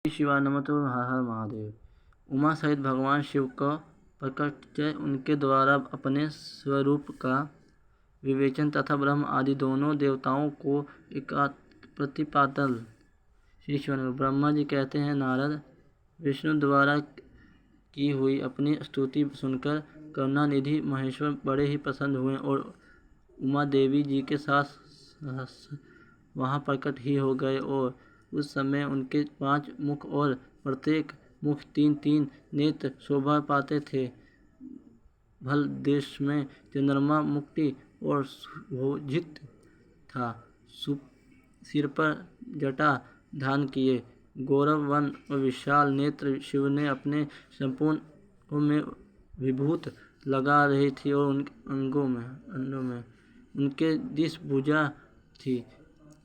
शिवानंद हर हर महादेव। उमा सहित भगवान शिव का प्रकटय, उनके द्वारा अपने स्वरूप का विवेचन तथा ब्रह्म आदि दोनों देवताओं को प्रतिपादन। श्री शिवानंद। ब्रह्मा जी कहते हैं, नारद विष्णु द्वारा की हुई अपनी स्तुति सुनकर करुणानिधि महेश्वर बड़े ही प्रसन्न हुए और उमा देवी जी के साथ वहाँ प्रकट ही हो गए। और उस समय उनके 5 मुख और प्रत्येक मुख 3-3 नेत्र शोभा पाते थे। भल देश में चंद्रमा मुक्ति और सुभोजित था। सिर पर जटा धारण किए गौरव वन और विशाल नेत्र शिव ने अपने संपूर्ण में विभूत लगा रही थी और उनके अंगों में उनके 10 भुजा थी।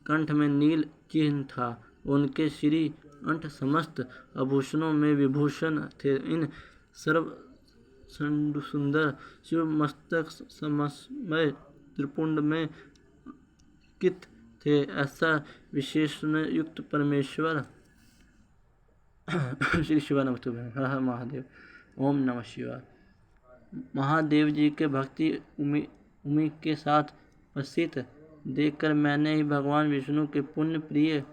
कंठ में नील चिन्ह था। उनके श्री कंठ समस्त आभूषणों में विभूषण थे। इन सर्व सुंदर शिव मस्तक सममय त्रिपुंड में कित थे। ऐसा विशेषण युक्त परमेश्वर श्री शिवानंद हर हर महादेव। ओम नमः शिवाय। महादेव जी के भक्ति उम्मी के साथ प्रसिद्ध देखकर मैंने ही भगवान विष्णु के पुण्य प्रिय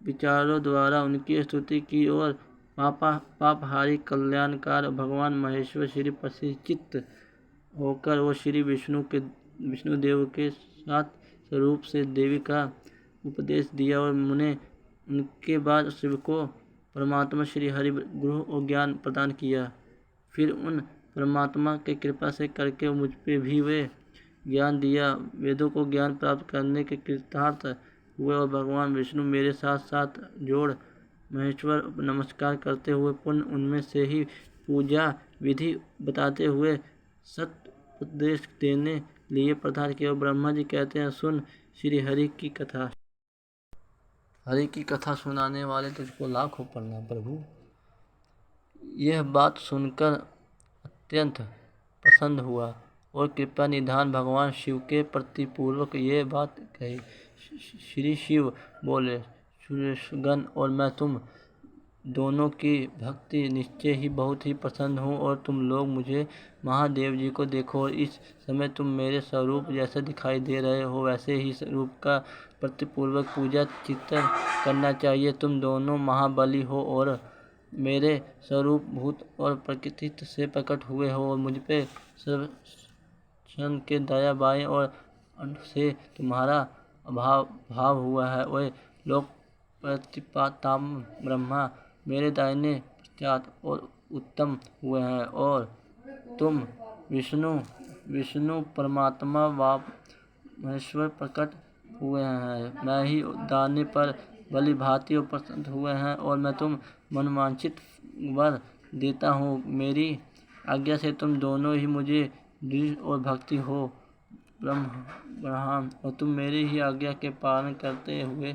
विचारों द्वारा उनकी स्तुति की और पापहारी कल्याणकार भगवान महेश्वर श्री प्रसन्नचित्त होकर वो श्री विष्णुदेव के साथ स्वरूप से देवी का उपदेश दिया और उनके बाद शिव को परमात्मा श्री हरि गुरु और ज्ञान प्रदान किया। फिर उन परमात्मा के कृपा से करके मुझ पे भी वे ज्ञान दिया। वेदों को ज्ञान प्राप्त करने के कृतार्थ हुए और भगवान विष्णु मेरे साथ साथ जोड़ महेश्वर नमस्कार करते हुए पुण्य उनमें से ही पूजा विधि बताते हुए सत्य उपदेश देने लिए प्रधान किया। ब्रह्मा जी कहते हैं, सुन श्री हरि की कथा। हरि की कथा सुनाने वाले तुझको लाखों प्रणाम प्रभु। यह बात सुनकर अत्यंत प्रसन्न हुआ और कृपा निधान भगवान शिव के प्रतिपूर्वक ये बात कही। श्री शिव बोले, सुरेशगण और मैं तुम दोनों की भक्ति निश्चय ही बहुत ही प्रसन्न हूँ और तुम लोग मुझे महादेव जी को देखो और इस समय तुम मेरे स्वरूप जैसे दिखाई दे रहे हो वैसे ही स्वरूप का प्रतिपूर्वक पूजा चिंतन करना चाहिए। तुम दोनों महाबली हो और मेरे स्वरूप भूत और प्रकृति से प्रकट हुए हो और मुझ पे सर्वक्षण के दया बाएं और अंत से तुम्हारा भाव हुआ है। वे लोग प्रतिपाताम ब्रह्मा मेरे दाहिने पश्चात और उत्तम हुए हैं और तुम विष्णु परमात्मा व महेश्वर प्रकट हुए हैं। मैं ही दाने पर भली भांति और प्रसन्न हुए हैं और मैं तुम मनवांछित वर देता हूँ। मेरी आज्ञा से तुम दोनों ही मुझे दृढ़ और भक्ति हो ब्रह्म और तुम मेरी ही आज्ञा के पालन करते हुए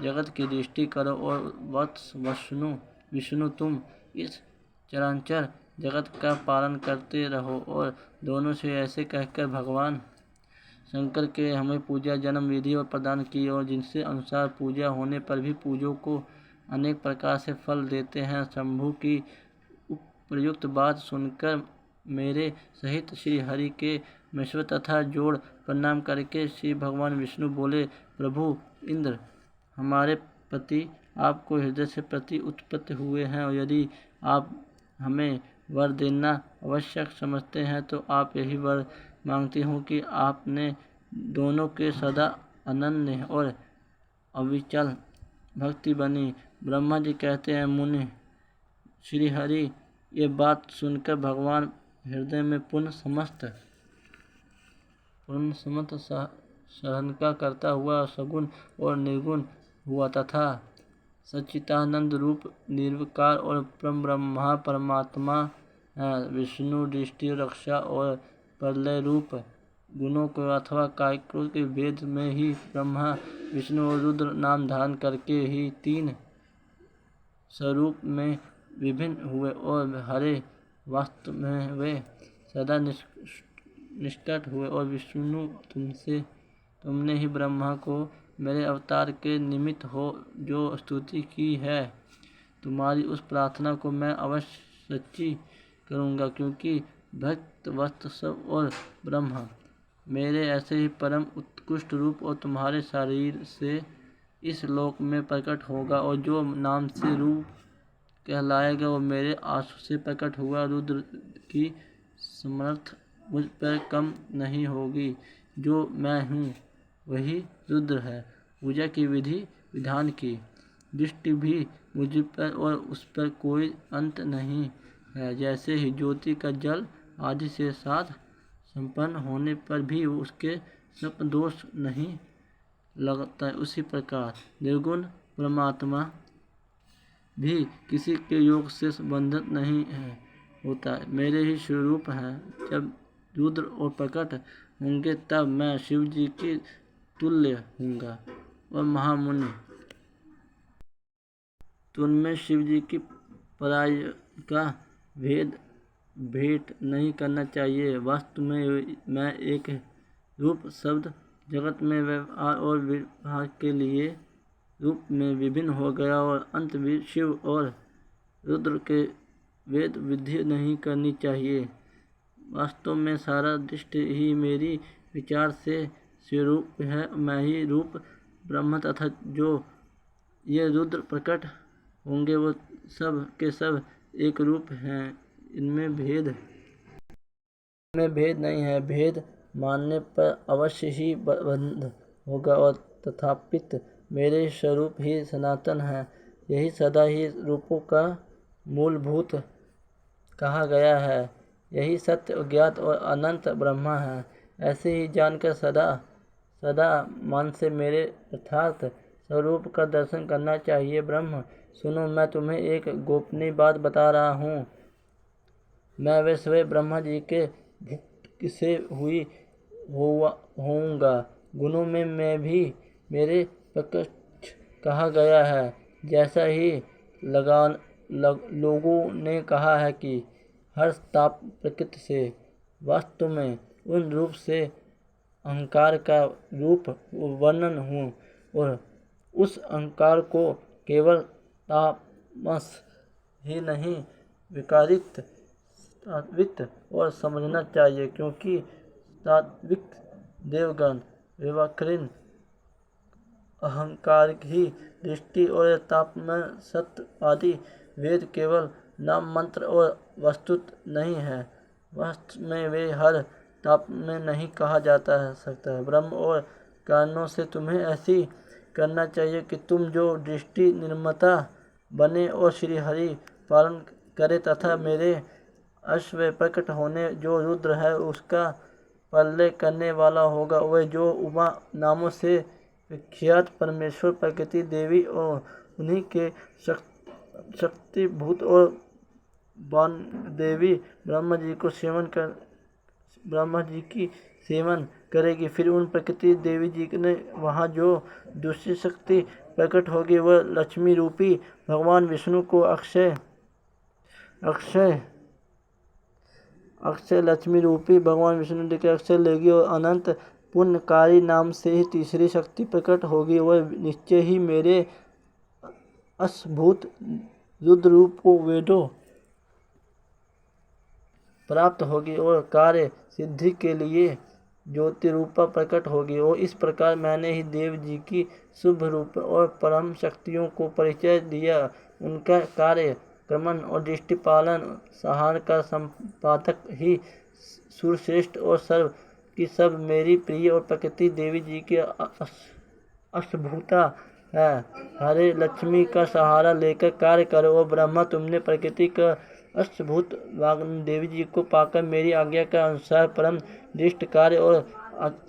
जगत की दृष्टि करो और वत्स विष्णु तुम इस चराचर जगत का पालन करते रहो। और दोनों से ऐसे कहकर भगवान शंकर के हमें पूजा जन्म विधि और प्रदान की और जिनसे अनुसार पूजा होने पर भी पूजों को अनेक प्रकार से फल देते हैं। शंभु की उपयुक्त बात सुनकर मेरे सहित श्री हरि के महेश्वर तथा जोड़ प्रणाम करके श्री भगवान विष्णु बोले, प्रभु इंद्र हमारे पति आपको हृदय से प्रति उत्पत्ति हुए हैं और यदि आप हमें वर देना आवश्यक समझते हैं तो आप यही वर मांगती हूँ कि आपने दोनों के सदा अनन्य और अविचल भक्ति बनी। ब्रह्मा जी कहते हैं, मुनि श्री हरि ये बात सुनकर भगवान हृदय में पूर्ण समस्त सहनका करता हुआ सगुण और निर्गुण हुआ तथा सच्चिदानंद रूप निर्विकार और ब्रह्मा परमात्मा है। विष्णु दृष्टि रक्षा और प्रलय रूप गुणों को अथवा कायकों के वेद में ही ब्रह्मा विष्णु और रुद्र नाम धारण करके ही 3 स्वरूप में विभिन्न हुए और हरे वास्तव में वे सदा निष्कट हुए। और विष्णु तुमने ही ब्रह्मा को मेरे अवतार के निमित्त हो जो स्तुति की है। तुम्हारी उस प्रार्थना को मैं अवश्य सच्ची करूँगा, क्योंकि भक्त वत्सल और ब्रह्म मेरे ऐसे ही परम उत्कृष्ट रूप और तुम्हारे शरीर से इस लोक में प्रकट होगा, और जो नाम से रूप कहलाएगा वो मेरे आंसू से प्रकट हुआ। रुद्र की समर्थ मुझ पर कम नहीं होगी। जो मैं हूँ वही रुद्र है। पूजा की विधि विधान की दृष्टि भी मुझ पर और उस पर कोई अंत नहीं है। जैसे ही ज्योति का जल आदि से साथ संपन्न होने पर भी उसके सब दोष नहीं लगता है, उसी प्रकार निर्गुण परमात्मा भी किसी के योग से संबंधित नहीं होता है, मेरे ही स्वरूप है। जब रुद्र और प्रकट होंगे तब मैं शिव जी के तुल्य हूँगा। और महामुनि, तुममें शिव जी की पराय का भेंट नहीं करना चाहिए। वास्तव में मैं एक रूप शब्द जगत में व्यवहार और विभाग के लिए रूप में विभिन्न हो गया, और अंत भी शिव और रुद्र के वेद विधि नहीं करनी चाहिए। वास्तव में सारा दृष्टि ही मेरी विचार से स्वरूप है। मैं ही रूप ब्रह्म तथा जो ये रुद्र प्रकट होंगे वो सब के सब एक रूप हैं। इनमें भेद नहीं है। भेद मानने पर अवश्य ही बंध होगा, और तथापित मेरे स्वरूप ही सनातन है। यही सदा ही रूपों का मूलभूत कहा गया है। यही सत्य अज्ञात और अनंत ब्रह्मा है। ऐसे ही जानकर सदा मन से मेरे यथार्थ स्वरूप का दर्शन करना चाहिए। ब्रह्म सुनो, मैं तुम्हें एक गोपनीय बात बता रहा हूँ। मैं वे स्वयं ब्रह्मा जी के भक्त से होऊंगा। गुणों में मैं भी मेरे प्रकृति कहा गया है। जैसा ही लोगों ने कहा है कि हर ताप प्रकृति से, वास्तव में उन रूप से अहंकार का रूप वर्णन हूँ, और उस अहंकार को केवल तामस ही नहीं विकारित सात्विक और समझना चाहिए, क्योंकि सात्विक देवगण विवक्रीन अहंकार की दृष्टि और तापमान सत्य आदि वेद केवल नाम मंत्र और वस्तुत नहीं है। वास्तव में वे हर ताप में नहीं कहा सकता है। ब्रह्म और कारणों से तुम्हें ऐसी करना चाहिए कि तुम जो दृष्टि निर्माता बने और श्री हरि पालन करे, तथा मेरे अश्व प्रकट होने जो रुद्र है उसका प्रलय करने वाला होगा। वह जो उमा नामों से विख्यात परमेश्वर प्रकृति देवी और उन्हीं के शक्तिभूत और बान देवी ब्रह्मा जी की सेवन करेगी। फिर उन प्रकृति देवी जी ने वहाँ जो दूसरी शक्ति प्रकट होगी वह लक्ष्मी रूपी भगवान विष्णु को अक्षय लक्ष्मी रूपी भगवान विष्णु के अक्षय लेगी, और अनंत पुण्यकारी नाम से ही तीसरी शक्ति प्रकट होगी। वह निश्चय ही मेरे अश्भूत रुद्र रूप को वेदों प्राप्त होगी, और कार्य सिद्धि के लिए ज्योति रूपा प्रकट होगी। और इस प्रकार मैंने ही देव जी की शुभ रूप और परम शक्तियों को परिचय दिया। उनका कार्य क्रमण और दृष्टि पालन सहार का संपादक ही सुरश्रेष्ठ और सर्व की सब मेरी प्रिय और प्रकृति देवी जी की अष्टभूता है। हरे लक्ष्मी का सहारा लेकर कार्य करो। और ब्रह्मा, तुमने प्रकृति का अष्टभूत देवी जी को पाकर मेरी आज्ञा के अनुसार परम दृष्ट कार्य और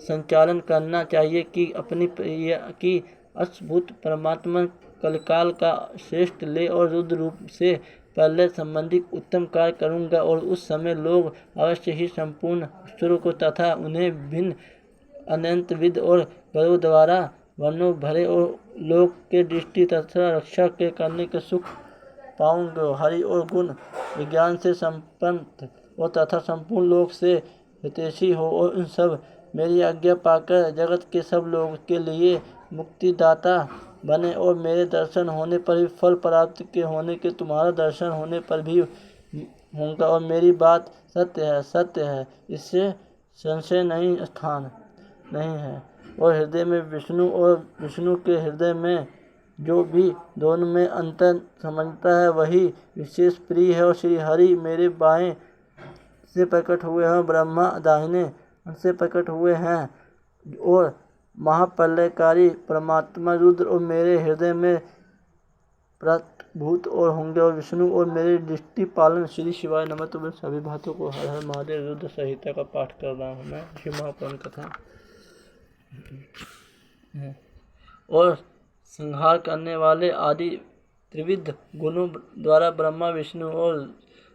संचालन करना चाहिए कि अपनी प्रिय की अष्टभूत परमात्मा कलकाल का श्रेष्ठ ले और रुद्र रूप से पहले संबंधी उत्तम कार्य करूँगा। और उस समय लोग अवश्य ही संपूर्ण ईश्वरों को तथा उन्हें भिन्न अनंत विद और गर्व द्वारा वर्णों भरे और लोक के दृष्टि तथा रक्षा के करने के सुख पाऊंगे। हरि और गुण विज्ञान से संपन्न और तथा संपूर्ण लोक से हितैषी हो, और उन सब मेरी आज्ञा पाकर जगत के सब लोगों के लिए मुक्तिदाता बने और मेरे दर्शन होने पर भी फल प्राप्त के होने के तुम्हारा दर्शन होने पर भी होगा। और मेरी बात सत्य है, इससे संशय नहीं स्थान नहीं है। और हृदय में विष्णु और विष्णु के हृदय में जो भी दोनों में अंतर समझता है वही विशेष प्रिय है। और श्री हरि मेरे बाएं से प्रकट हुए हैं, ब्रह्मा दाहिने से प्रकट हुए हैं और महाप्रलयकारी परमात्मा रुद्र और मेरे हृदय में प्रभूत और होंगे। और विष्णु और मेरे दृष्टि पालन श्री शिवाय नमः। तो मैं सभी बातों को हर हर महादेव रुद्र संहिता का पाठ कर रहा हूँ मैं, श्री महापुराण कथा। और संहार करने वाले आदि त्रिविध गुणों द्वारा ब्रह्मा विष्णु और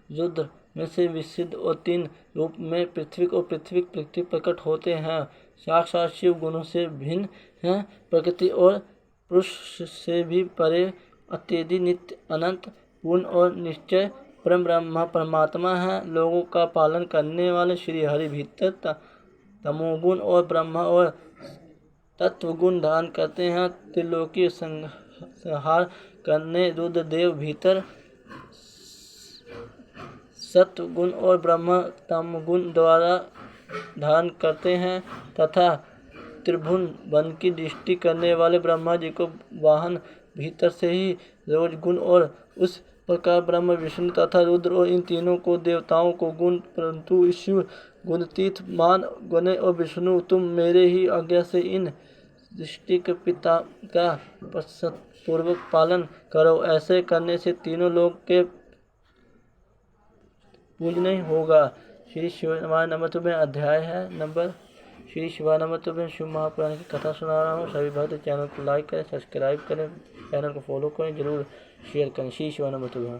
रुद्र में से विसिद्ध और 3 रूप में पृथ्वी प्रकट होते हैं। साक्षात शिव गुणों से भिन्न हैं, प्रकृति और पुरुष से भी परे, अत्यधि नित्य अनंत पूर्ण और निश्चय परम ब्रह्मा परमात्मा है। लोगों का पालन करने वाले श्री हरि भीतर तमोगुण और ब्रह्मा और तत्वगुण धारण करते हैं। त्रिलोकी संहार करने रुद्रदेव भीतर सत्वगुण और ब्रह्म तमगुण द्वारा धारण करते हैं तथा त्रिभुवन वन की दृष्टि करने वाले ब्रह्मा जी को वाहन भीतर से ही रजोगुण और उस प्रकार ब्रह्म विष्णु तथा रुद्र और इन तीनों को देवताओं को गुण परंतु शिव गुणतीत मान गणे। और विष्णु तुम मेरे ही आज्ञा से इन सृष्टि के पिता का पूर्वक पालन करो। ऐसे करने से तीनों लोग के पूजनीय होगा। श्री शिवाय नमः तुभ्यं अध्याय है नंबर। श्री शिवाय नमः तुभ्यं शिव महापुराण की कथा सुना रहा हूँ। सभी भक्त चैनल को लाइक करें, सब्सक्राइब करें, चैनल को फॉलो करें, जरूर शेयर करें। श्री शिवाय नमः तुभ्यं।